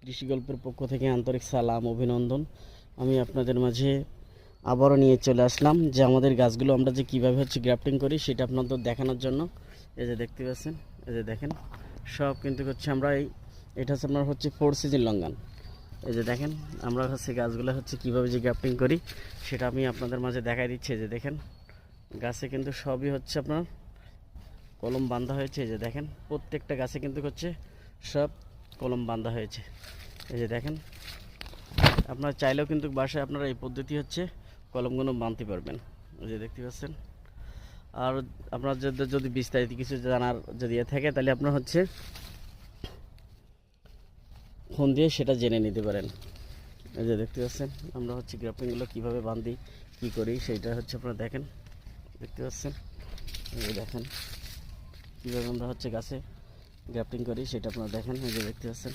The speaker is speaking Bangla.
কৃষি গল্পের পক্ষ থেকে আন্তরিক সালাম অভিনন্দন। আমি আপনাদের মাঝে আবারও নিয়ে চলে আসলাম যে আমাদের গাছগুলো আমরা যে কীভাবে গ্রাফটিং করি সেটা আপনাদের দেখানোর জন্য। এই যে দেখতে পাচ্ছেন, এই যে দেখেন সব কিন্তু আমরা এটা আপনার 4 সিজন লঙ্ঘন। এই যে দেখেন আমরা গাছগুলো কীভাবে যে গ্রাফটিং করি সেটা আমি আপনাদের মাঝে দেখাই দিচ্ছি। যে দেখেন গাছে কিন্তু সবই আপনার কলম বাঁধা হয়েছে। এই যে দেখেন প্রত্যেকটা গাছে কিন্তু সব কলম বাঁধা হয়েছে। এই যে দেখেন আপনারা চাইলেও কিন্তু বাসায় আপনারা এই পদ্ধতি কলমগুলো বাঁধতে পারবেন। এই যে দেখতে পাচ্ছেন। আর আপনার যদি বিস্তারিত কিছু জানার যদি থাকে তাহলে আপনার ফোন দিয়ে সেটা জেনে নিতে পারেন। এই যে দেখতে পাচ্ছেন আমরা গ্রাফটিংগুলো কীভাবে বাঁধি কী করি সেইটা আপনারা দেখেন, দেখতে পাচ্ছেন। এই যে দেখেন কীভাবে আমরা গাছে গ্রাফটিং করি সেটা আপনারা দেখেন। এই যে দেখতে পাচ্ছেন।